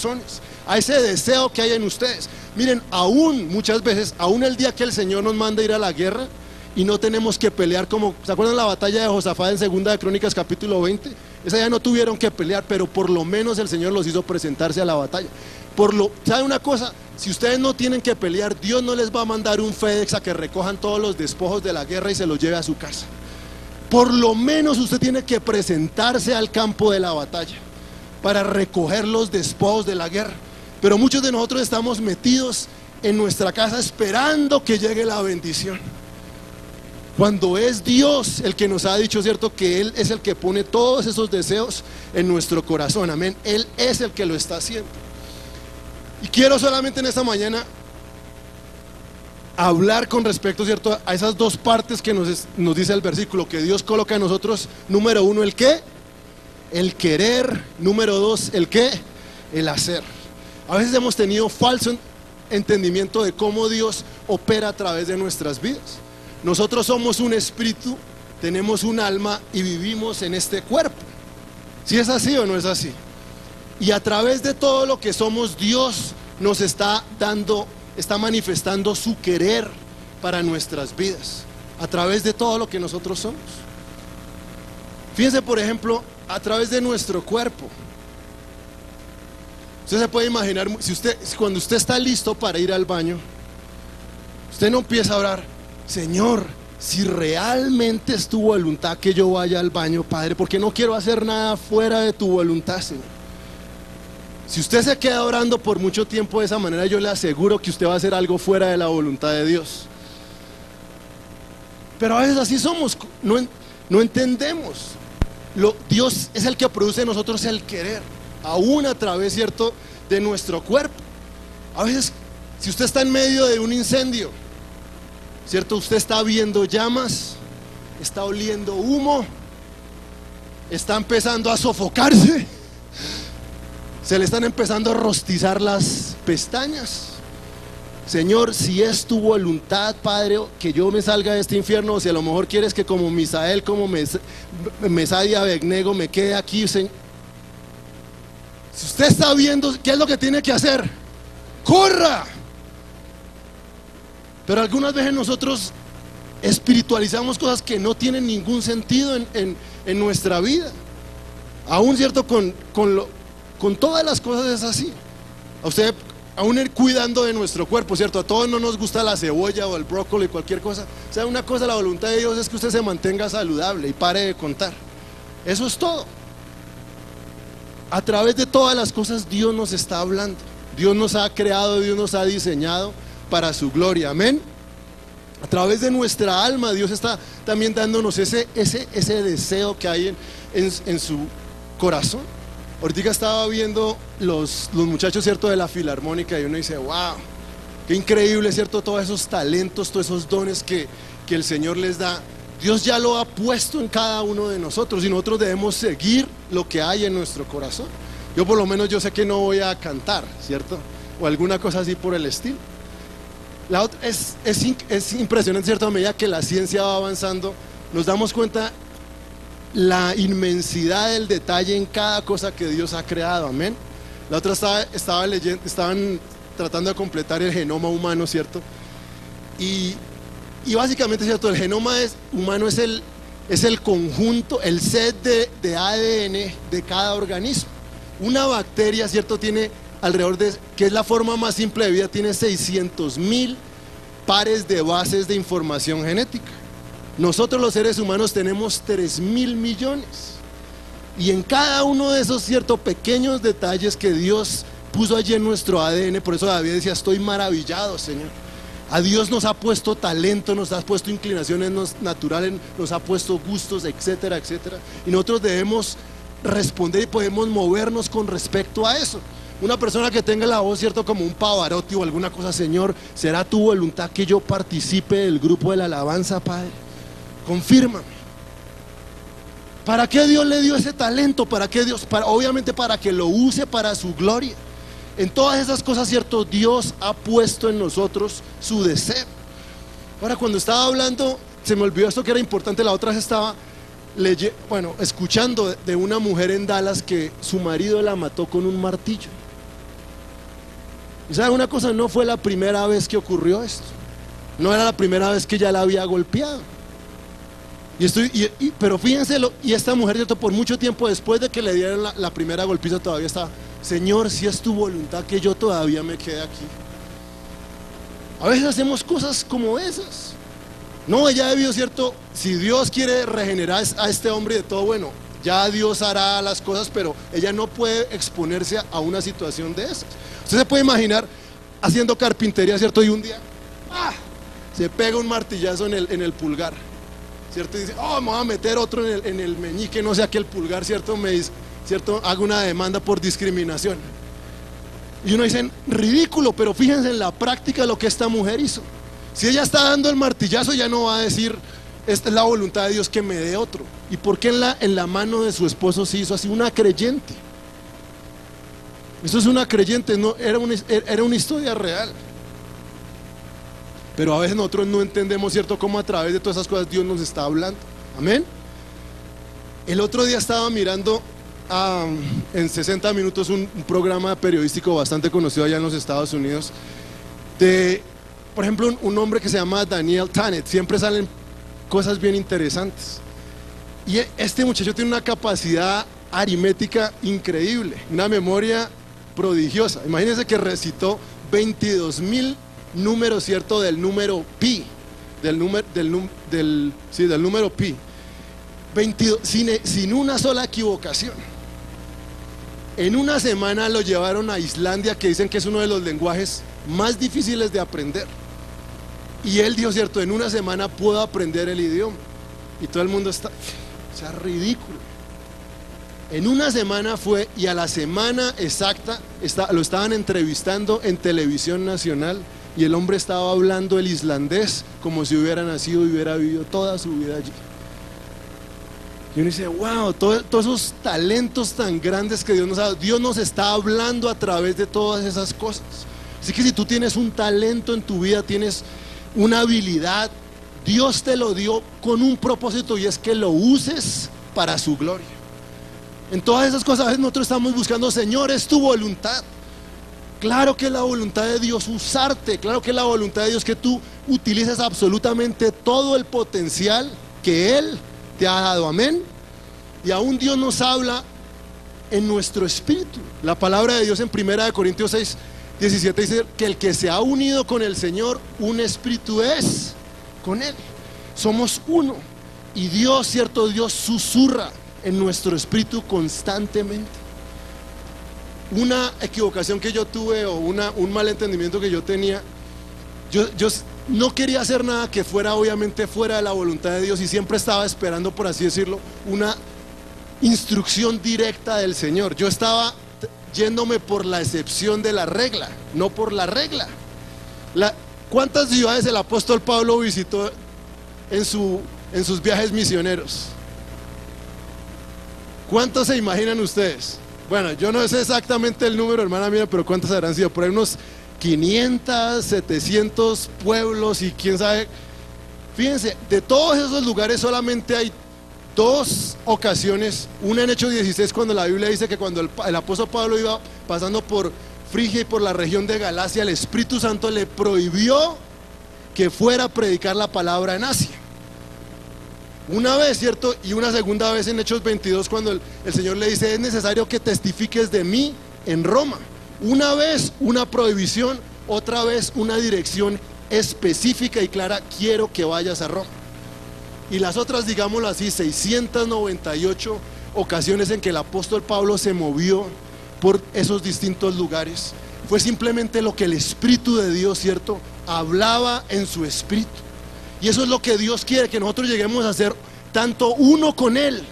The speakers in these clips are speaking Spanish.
corazones, a ese deseo que hay en ustedes. Miren, aún muchas veces, aún el día que el Señor nos manda ir a la guerra y no tenemos que pelear, como, ¿se acuerdan la batalla de Josafat en Segunda de Crónicas capítulo 20? Esa ya no tuvieron que pelear, pero por lo menos el Señor los hizo presentarse a la batalla. ¿Sabe una cosa? Si ustedes no tienen que pelear, Dios no les va a mandar un FedEx a que recojan todos los despojos de la guerra y se los lleve a su casa. Por lo menos usted tiene que presentarse al campo de la batalla para recoger los despojos de la guerra. Pero muchos de nosotros estamos metidos en nuestra casa esperando que llegue la bendición, cuando es Dios el que nos ha dicho, cierto, que Él es el que pone todos esos deseos en nuestro corazón. Amén. Él es el que lo está haciendo. Y quiero solamente en esta mañana hablar con respecto, cierto, a esas dos partes que nos dice el versículo, que Dios coloca en nosotros. Número uno, el qué, el querer. Número dos, el qué, el hacer. A veces hemos tenido falso entendimiento de cómo Dios opera a través de nuestras vidas. Nosotros somos un espíritu, tenemos un alma y vivimos en este cuerpo. ¿Sí es así o no es así? Y a través de todo lo que somos, Dios nos está manifestando su querer para nuestras vidas, a través de todo lo que nosotros somos. Fíjense, por ejemplo, a través de nuestro cuerpo. Usted se puede imaginar, cuando usted está listo para ir al baño, usted no empieza a orar: Señor, si realmente es tu voluntad que yo vaya al baño, Padre, porque no quiero hacer nada fuera de tu voluntad, Señor. Si usted se queda orando por mucho tiempo de esa manera, yo le aseguro que usted va a hacer algo fuera de la voluntad de Dios. Pero a veces así somos, no entendemos. Dios es el que produce en nosotros el querer, aún a través, cierto, de nuestro cuerpo. A veces, si usted está en medio de un incendio, cierto, usted está viendo llamas, está oliendo humo, está empezando a sofocarse, se le están empezando a rostizar las pestañas. Señor, si es tu voluntad, Padre, que yo me salga de este infierno, o si a lo mejor quieres que como Misael, como Mesad y Abednego me quede aquí, Señor. Si usted está viendo, ¿qué es lo que tiene que hacer? ¡Corra! Pero algunas veces nosotros espiritualizamos cosas que no tienen ningún sentido en nuestra vida. Aún, cierto, con todas las cosas es así. A usted, aún cuidando de nuestro cuerpo, cierto, a todos no nos gusta la cebolla o el brócoli, cualquier cosa. O sea, una cosa, la voluntad de Dios es que usted se mantenga saludable y pare de contar. Eso es todo. A través de todas las cosas Dios nos está hablando. Dios nos ha creado, Dios nos ha diseñado para su gloria, amén. A través de nuestra alma Dios está también dándonos ese deseo que hay en su corazón. Ahorita estaba viendo los muchachos, cierto, de la Filarmónica, y uno dice: wow, qué increíble, cierto, todos esos talentos, todos esos dones que el Señor les da. Dios ya lo ha puesto en cada uno de nosotros y nosotros debemos seguir lo que hay en nuestro corazón. Yo por lo menos yo sé que no voy a cantar, cierto, o alguna cosa así por el estilo. La otra es impresionante, cierto, a medida que la ciencia va avanzando, nos damos cuenta la inmensidad del detalle en cada cosa que Dios ha creado, amén. La otra estaban tratando de completar el genoma humano, cierto, y básicamente, cierto, el genoma humano es el conjunto, el set de ADN de cada organismo. Una bacteria, cierto, tiene alrededor de, que es la forma más simple de vida, tiene 600,000 pares de bases de información genética. Nosotros los seres humanos tenemos 3,000 millones. Y en cada uno de esos, cierto, pequeños detalles que Dios puso allí en nuestro ADN, por eso David decía: estoy maravillado, Señor. A Dios nos ha puesto talento, nos ha puesto inclinaciones naturales, nos ha puesto gustos, etcétera, etcétera. Y nosotros debemos responder y podemos movernos con respecto a eso. Una persona que tenga la voz, cierto, como un Pavarotti o alguna cosa: Señor, ¿será tu voluntad que yo participe del grupo de la alabanza, Padre? Confírmame. ¿Para qué Dios le dio ese talento? ¿Para qué Dios? Obviamente para que lo use para su gloria. En todas esas cosas, cierto, Dios ha puesto en nosotros su deseo. Ahora, cuando estaba hablando, se me olvidó esto que era importante. La otra vez estaba escuchando de una mujer en Dallas que su marido la mató con un martillo. Y sabe una cosa, no fue la primera vez que ocurrió esto. No era la primera vez que ella la había golpeado. Pero fíjense, y esta mujer, ¿cierto? Por mucho tiempo después de que le dieron la primera golpiza, todavía estaba: Señor, si es tu voluntad que yo todavía me quede aquí. A veces hacemos cosas como esas. No, ella debió, ¿cierto? Si Dios quiere regenerar a este hombre de todo, bueno, ya Dios hará las cosas, pero ella no puede exponerse a una situación de esas. Usted se puede imaginar haciendo carpintería, ¿cierto? Y un día se pega un martillazo en el pulgar, ¿cierto? Y dice: oh, me voy a meter otro en el meñique, no sé, aquel pulgar, ¿cierto? Me dice, ¿cierto? Hago una demanda por discriminación. Y uno dice: ridículo, pero fíjense en la práctica lo que esta mujer hizo. Si ella está dando el martillazo, ya no va a decir: esta es la voluntad de Dios que me dé otro. ¿Y por qué en la mano de su esposo se hizo así? Una creyente. Eso es una creyente, no, era una historia real. Pero a veces nosotros no entendemos, ¿cierto?, cómo a través de todas esas cosas Dios nos está hablando. Amén. El otro día estaba mirando en 60 minutos un programa periodístico bastante conocido allá en los Estados Unidos, de, por ejemplo, un hombre que se llama Daniel Dennett. Siempre salen cosas bien interesantes. Y este muchacho tiene una capacidad aritmética increíble, una memoria prodigiosa. Imagínense que recitó 22,000 números, ¿cierto?, del número pi, del número pi, 22, sin una sola equivocación. En una semana lo llevaron a Islandia, que dicen que es uno de los lenguajes más difíciles de aprender. Y él dijo, ¿cierto?, en una semana pudo aprender el idioma. Y todo el mundo está, o sea, ridículo. En una semana fue, y a la semana exacta lo estaban entrevistando en televisión nacional, y el hombre estaba hablando el islandés como si hubiera nacido y hubiera vivido toda su vida allí. Y uno dice: wow, todos esos talentos tan grandes que Dios nos ha dado. Dios nos está hablando a través de todas esas cosas. Así que si tú tienes un talento en tu vida, tienes una habilidad, Dios te lo dio con un propósito, y es que lo uses para su gloria. En todas esas cosas a veces nosotros estamos buscando: Señor, es tu voluntad. Claro que es la voluntad de Dios usarte, claro que es la voluntad de Dios que tú utilices absolutamente todo el potencial que Él te ha dado. Amén. Y aún Dios nos habla en nuestro espíritu. La palabra de Dios en 1 Corintios 6:17 dice que el que se ha unido con el Señor, un espíritu es con Él. Somos uno. Y Dios, ¿cierto?, Dios susurra en nuestro espíritu constantemente. Una equivocación que yo tuve, o un malentendimiento que yo tenía, yo no quería hacer nada que fuera, obviamente, fuera de la voluntad de Dios, y siempre estaba esperando, por así decirlo, una instrucción directa del Señor. Yo estaba yéndome por la excepción de la regla, no por la regla. ¿Cuántas ciudades el apóstol Pablo visitó en sus viajes misioneros? ¿Cuántos se imaginan ustedes? Bueno, yo no sé exactamente el número, hermana mía, pero ¿cuántas habrán sido? Por ahí unos 500, 700 pueblos, y quién sabe. Fíjense, de todos esos lugares solamente hay 2 ocasiones, una en Hechos 16, cuando la Biblia dice que cuando el apóstol Pablo iba pasando por Frigia y por la región de Galacia, el Espíritu Santo le prohibió que fuera a predicar la palabra en Asia. Una vez, ¿cierto? Y una segunda vez en Hechos 22, cuando el Señor le dice: es necesario que testifiques de mí en Roma. Una vez una prohibición, otra vez una dirección específica y clara: quiero que vayas a Roma. Y las otras, digámoslo así, 698 ocasiones en que el apóstol Pablo se movió por esos distintos lugares, fue simplemente lo que el Espíritu de Dios, ¿cierto?, hablaba en su espíritu. Y eso es lo que Dios quiere, que nosotros lleguemos a ser tanto uno con Él,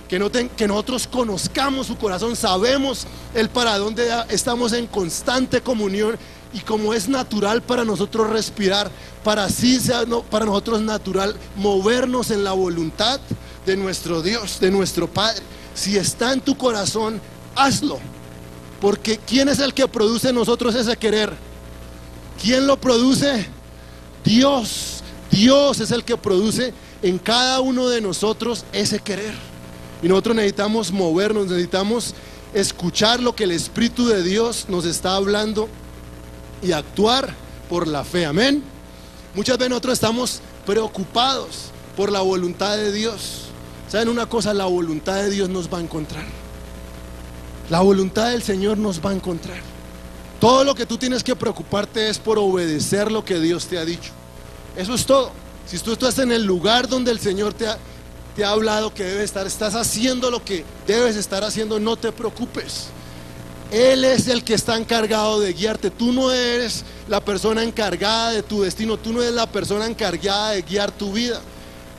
que nosotros conozcamos su corazón, sabemos el para dónde estamos en constante comunión, y como es natural para nosotros respirar, para así sea para nosotros natural movernos en la voluntad de nuestro Dios, de nuestro Padre. Si está en tu corazón, hazlo, porque ¿quién es el que produce en nosotros ese querer? ¿Quién lo produce? Dios. Dios es el que produce en cada uno de nosotros ese querer. Y nosotros necesitamos movernos, necesitamos escuchar lo que el Espíritu de Dios nos está hablando y actuar por la fe. Amén. Muchas veces nosotros estamos preocupados por la voluntad de Dios. ¿Saben una cosa? La voluntad de Dios nos va a encontrar. La voluntad del Señor nos va a encontrar. Todo lo que tú tienes que preocuparte es por obedecer lo que Dios te ha dicho. Eso es todo. Si tú estás en el lugar donde el Señor te ha hablado que debes estar, estás haciendo lo que debes estar haciendo, no te preocupes. Él es el que está encargado de guiarte. Tú no eres la persona encargada de tu destino. Tú no eres la persona encargada de guiar tu vida.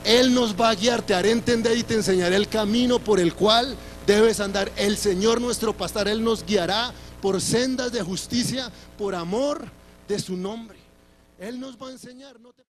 Él nos va a guiar, te haré entender y te enseñaré el camino por el cual debes andar. El Señor nuestro pastor, Él nos guiará por sendas de justicia, por amor de su nombre. Él nos va a enseñar.